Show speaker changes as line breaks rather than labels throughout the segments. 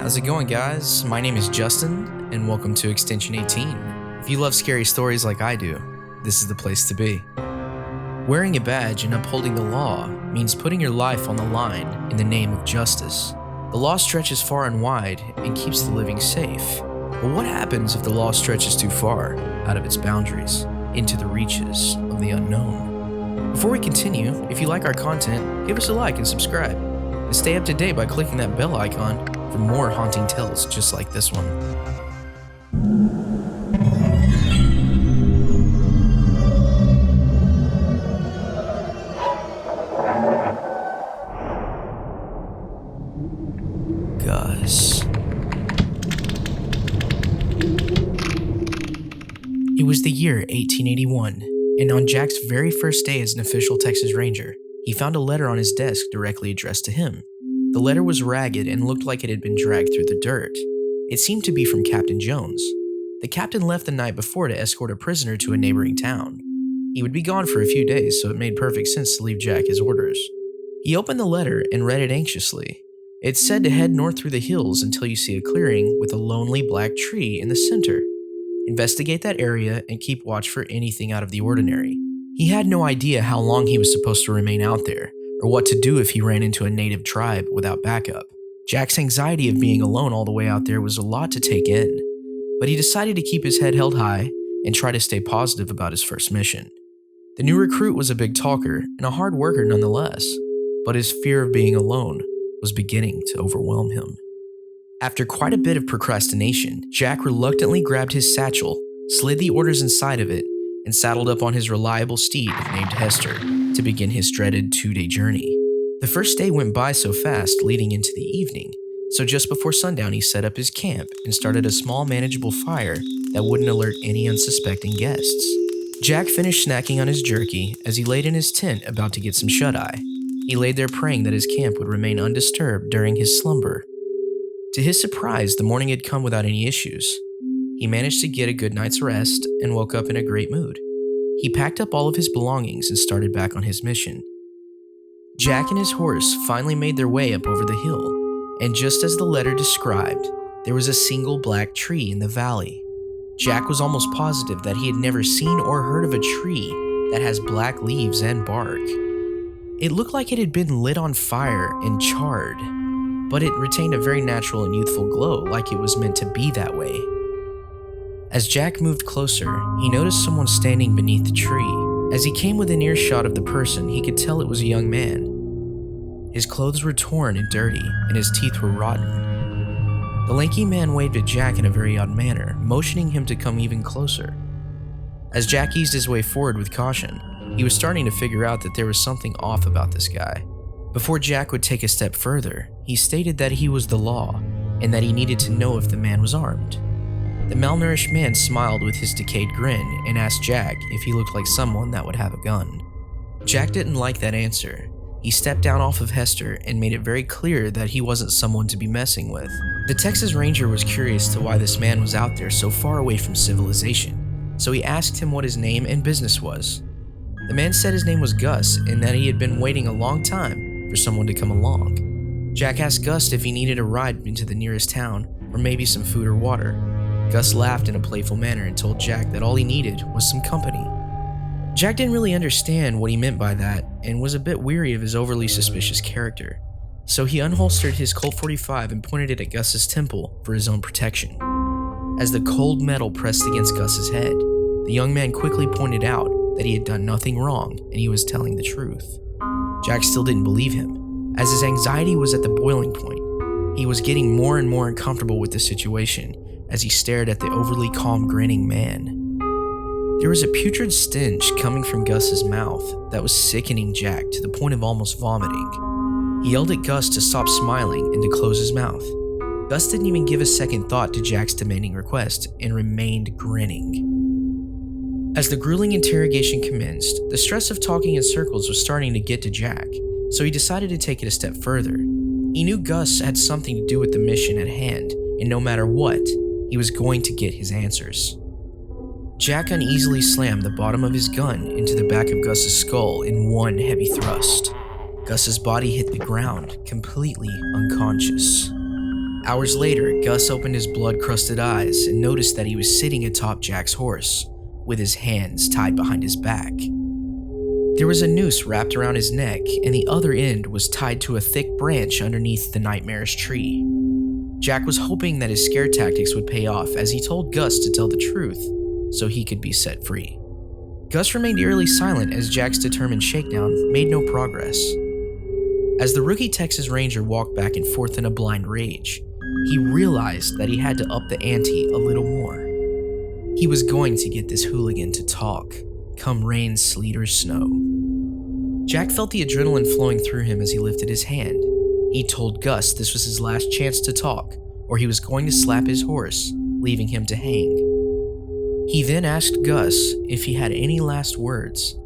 How's it going, guys? My name is Justin, and welcome to Extension 18. If you love scary stories like I do, this is the place to be. Wearing a badge and upholding the law means putting your life on the line in the name of justice. The law stretches far and wide and keeps the living safe. But what happens if the law stretches too far out of its boundaries, into the reaches of the unknown? Before we continue, if you like our content, give us a like and subscribe. And stay up to date by clicking that bell icon for more haunting tales just like this one. Gus. It was the year 1881, and on Jack's very first day as an official Texas Ranger, he found a letter on his desk directly addressed to him. The letter was ragged and looked like it had been dragged through the dirt. It seemed to be from Captain Jones. The captain left the night before to escort a prisoner to a neighboring town. He would be gone for a few days, so it made perfect sense to leave Jack his orders. He opened the letter and read it anxiously. It said to head north through the hills until you see a clearing with a lonely black tree in the center. Investigate that area and keep watch for anything out of the ordinary. He had no idea how long he was supposed to remain out there, or what to do if he ran into a native tribe without backup. Jack's anxiety of being alone all the way out there was a lot to take in, but he decided to keep his head held high and try to stay positive about his first mission. The new recruit was a big talker and a hard worker nonetheless, but his fear of being alone was beginning to overwhelm him. After quite a bit of procrastination, Jack reluctantly grabbed his satchel, slid the orders inside of it, and saddled up on his reliable steed named Hester to begin his dreaded 2-day journey. The first day went by so fast leading into the evening, so just before sundown he set up his camp and started a small manageable fire that wouldn't alert any unsuspecting guests. Jack finished snacking on his jerky as he laid in his tent about to get some shut-eye. He laid there praying that his camp would remain undisturbed during his slumber. To his surprise, the morning had come without any issues. He managed to get a good night's rest and woke up in a great mood. He packed up all of his belongings and started back on his mission. Jack and his horse finally made their way up over the hill, and just as the letter described, there was a single black tree in the valley. Jack was almost positive that he had never seen or heard of a tree that has black leaves and bark. It looked like it had been lit on fire and charred, but it retained a very natural and youthful glow, like it was meant to be that way. As Jack moved closer, he noticed someone standing beneath the tree. As he came within earshot of the person, he could tell it was a young man. His clothes were torn and dirty, and his teeth were rotten. The lanky man waved at Jack in a very odd manner, motioning him to come even closer. As Jack eased his way forward with caution, he was starting to figure out that there was something off about this guy. Before Jack would take a step further, he stated that he was the law, and that he needed to know if the man was armed. The malnourished man smiled with his decayed grin and asked Jack if he looked like someone that would have a gun. Jack didn't like that answer. He stepped down off of Hester and made it very clear that he wasn't someone to be messing with. The Texas Ranger was curious to why this man was out there so far away from civilization, so he asked him what his name and business was. The man said his name was Gus and that he had been waiting a long time for someone to come along. Jack asked Gus if he needed a ride into the nearest town or maybe some food or water. Gus laughed in a playful manner and told Jack that all he needed was some company. Jack didn't really understand what he meant by that and was a bit weary of his overly suspicious character, so he unholstered his Colt 45 and pointed it at Gus's temple for his own protection. As the cold metal pressed against Gus's head, the young man quickly pointed out that he had done nothing wrong and he was telling the truth. Jack still didn't believe him, as his anxiety was at the boiling point. He was getting more and more uncomfortable with the situation as he stared at the overly calm, grinning man. There was a putrid stench coming from Gus's mouth that was sickening Jack to the point of almost vomiting. He yelled at Gus to stop smiling and to close his mouth. Gus didn't even give a second thought to Jack's demanding request and remained grinning. As the grueling interrogation commenced, the stress of talking in circles was starting to get to Jack, so he decided to take it a step further. He knew Gus had something to do with the mission at hand, and no matter what, he was going to get his answers. Jack uneasily slammed the bottom of his gun into the back of Gus's skull in one heavy thrust. Gus's body hit the ground, completely unconscious. Hours later, Gus opened his blood-crusted eyes and noticed that he was sitting atop Jack's horse, with his hands tied behind his back. There was a noose wrapped around his neck, and the other end was tied to a thick branch underneath the nightmarish tree. Jack was hoping that his scare tactics would pay off as he told Gus to tell the truth so he could be set free. Gus remained eerily silent as Jack's determined shakedown made no progress. As the rookie Texas Ranger walked back and forth in a blind rage, he realized that he had to up the ante a little more. He was going to get this hooligan to talk, come rain, sleet, or snow. Jack felt the adrenaline flowing through him as he lifted his hand. He told Gus this was his last chance to talk, or he was going to slap his horse, leaving him to hang. He then asked Gus if he had any last words.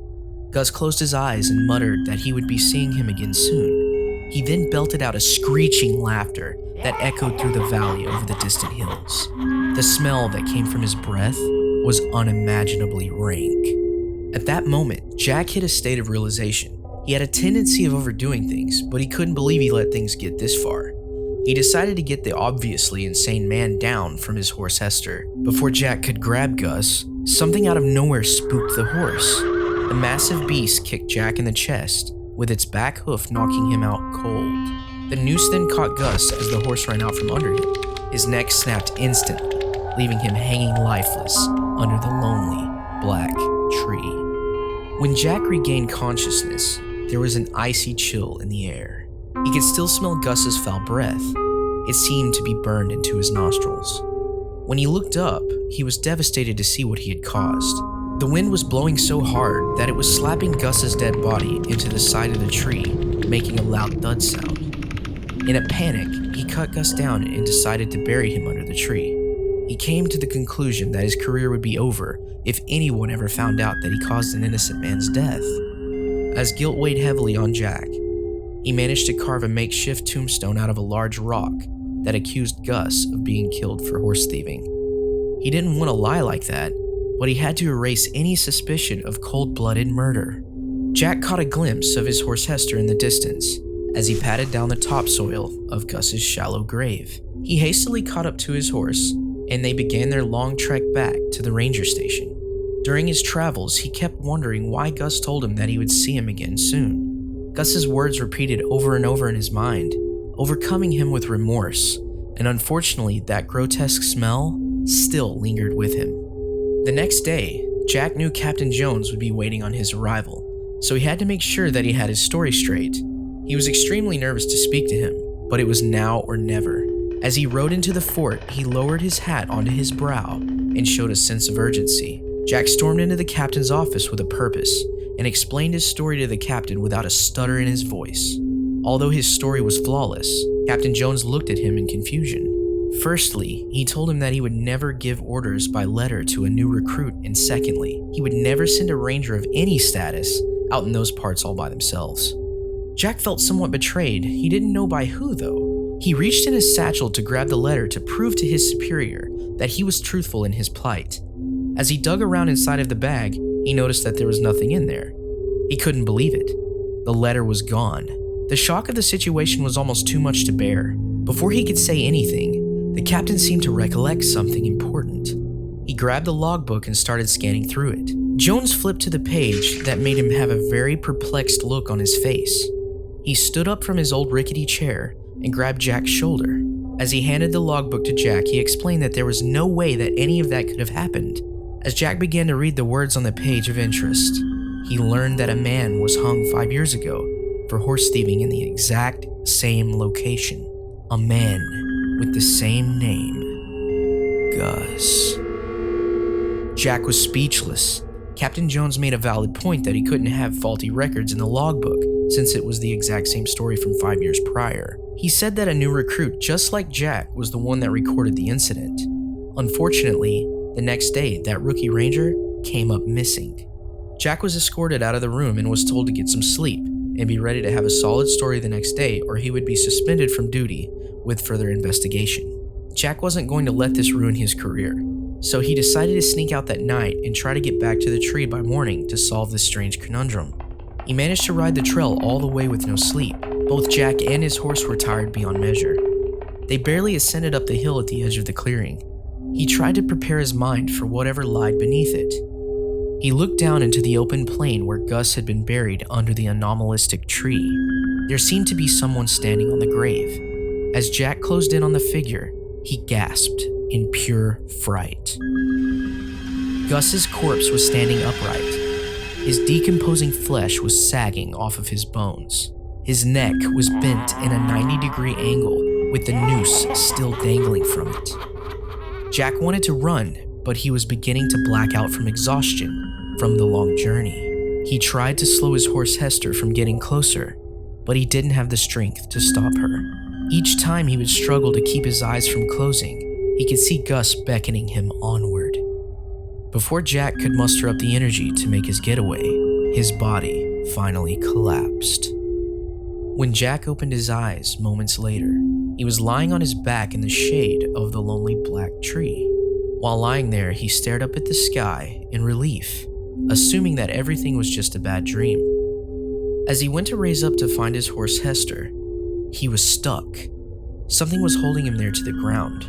Gus closed his eyes and muttered that he would be seeing him again soon. He then belted out a screeching laughter that echoed through the valley over the distant hills. The smell that came from his breath was unimaginably rank. At that moment, Jack hit a state of realization. He had a tendency of overdoing things, but he couldn't believe he let things get this far. He decided to get the obviously insane man down from his horse Hester. Before Jack could grab Gus, something out of nowhere spooked the horse. The massive beast kicked Jack in the chest, with its back hoof knocking him out cold. The noose then caught Gus as the horse ran out from under him. His neck snapped instantly, leaving him hanging lifeless under the lonely, black tree. When Jack regained consciousness, there was an icy chill in the air. He could still smell Gus's foul breath. It seemed to be burned into his nostrils. When he looked up, he was devastated to see what he had caused. The wind was blowing so hard that it was slapping Gus's dead body into the side of the tree, making a loud thud sound. In a panic, he cut Gus down and decided to bury him under the tree. He came to the conclusion that his career would be over if anyone ever found out that he caused an innocent man's death. As guilt weighed heavily on Jack, he managed to carve a makeshift tombstone out of a large rock that accused Gus of being killed for horse thieving. He didn't want to lie like that, but he had to erase any suspicion of cold-blooded murder. Jack caught a glimpse of his horse Hester in the distance as he patted down the topsoil of Gus's shallow grave. He hastily caught up to his horse, and they began their long trek back to the ranger station. During his travels, he kept wondering why Gus told him that he would see him again soon. Gus's words repeated over and over in his mind, overcoming him with remorse, and unfortunately, that grotesque smell still lingered with him. The next day, Jack knew Captain Jones would be waiting on his arrival, so he had to make sure that he had his story straight. He was extremely nervous to speak to him, but it was now or never. As he rode into the fort, he lowered his hat onto his brow and showed a sense of urgency. Jack stormed into the captain's office with a purpose and explained his story to the captain without a stutter in his voice. Although his story was flawless, Captain Jones looked at him in confusion. Firstly, he told him that he would never give orders by letter to a new recruit, and secondly, he would never send a ranger of any status out in those parts all by themselves. Jack felt somewhat betrayed. He didn't know by who, though. He reached in his satchel to grab the letter to prove to his superior that he was truthful in his plight. As he dug around inside of the bag, he noticed that there was nothing in there. He couldn't believe it. The letter was gone. The shock of the situation was almost too much to bear. Before he could say anything, the captain seemed to recollect something important. He grabbed the logbook and started scanning through it. Jones flipped to the page that made him have a very perplexed look on his face. He stood up from his old rickety chair and grabbed Jack's shoulder. As he handed the logbook to Jack, he explained that there was no way that any of that could have happened. As Jack began to read the words on the page of interest, he learned that a man was hung 5 years ago for horse thieving in the exact same location. A man with the same name, Gus. Jack was speechless. Captain Jones made a valid point that he couldn't have faulty records in the logbook since it was the exact same story from 5 years prior. He said that a new recruit just like Jack was the one that recorded the incident. Unfortunately, the next day, that rookie ranger came up missing. Jack was escorted out of the room and was told to get some sleep and be ready to have a solid story the next day or he would be suspended from duty with further investigation. Jack wasn't going to let this ruin his career, so he decided to sneak out that night and try to get back to the tree by morning to solve this strange conundrum. He managed to ride the trail all the way with no sleep. Both Jack and his horse were tired beyond measure. They barely ascended up the hill at the edge of the clearing. He tried to prepare his mind for whatever lied beneath it. He looked down into the open plain where Gus had been buried under the anomalistic tree. There seemed to be someone standing on the grave. As Jack closed in on the figure, he gasped in pure fright. Gus's corpse was standing upright. His decomposing flesh was sagging off of his bones. His neck was bent in a 90-degree angle, with the noose still dangling from it. Jack wanted to run, but he was beginning to black out from exhaustion from the long journey. He tried to slow his horse Hester from getting closer, but he didn't have the strength to stop her. Each time he would struggle to keep his eyes from closing, he could see Gus beckoning him onward. Before Jack could muster up the energy to make his getaway, his body finally collapsed. When Jack opened his eyes moments later, he was lying on his back in the shade of the lonely black tree. While lying there, he stared up at the sky in relief, assuming that everything was just a bad dream. As he went to raise up to find his horse Hester, he was stuck. Something was holding him there to the ground.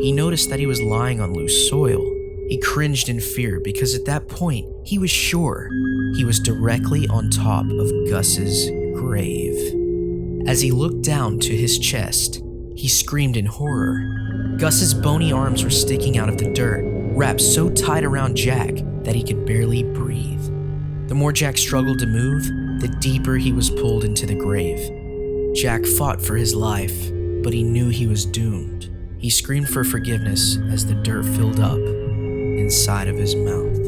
He noticed that he was lying on loose soil. He cringed in fear because at that point, he was sure he was directly on top of Gus's grave. As he looked down to his chest, he screamed in horror. Gus's bony arms were sticking out of the dirt, wrapped so tight around Jack that he could barely breathe. The more Jack struggled to move, the deeper he was pulled into the grave. Jack fought for his life, but he knew he was doomed. He screamed for forgiveness as the dirt filled up inside of his mouth.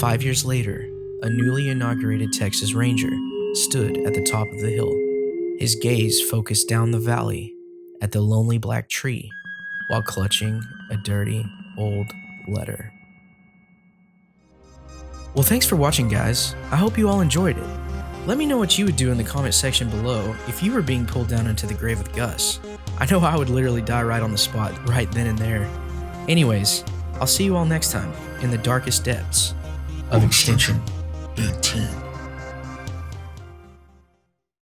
5 years later, a newly inaugurated Texas Ranger stood at the top of the hill. His gaze focused down the valley at the lonely black tree while clutching a dirty old letter. Well, thanks for watching, guys. I hope you all enjoyed it. Let me know what you would do in the comment section below if you were being pulled down into the grave with Gus. I know I would literally die right on the spot, right then and there. Anyways, I'll see you all next time in the darkest depths of Extension 18.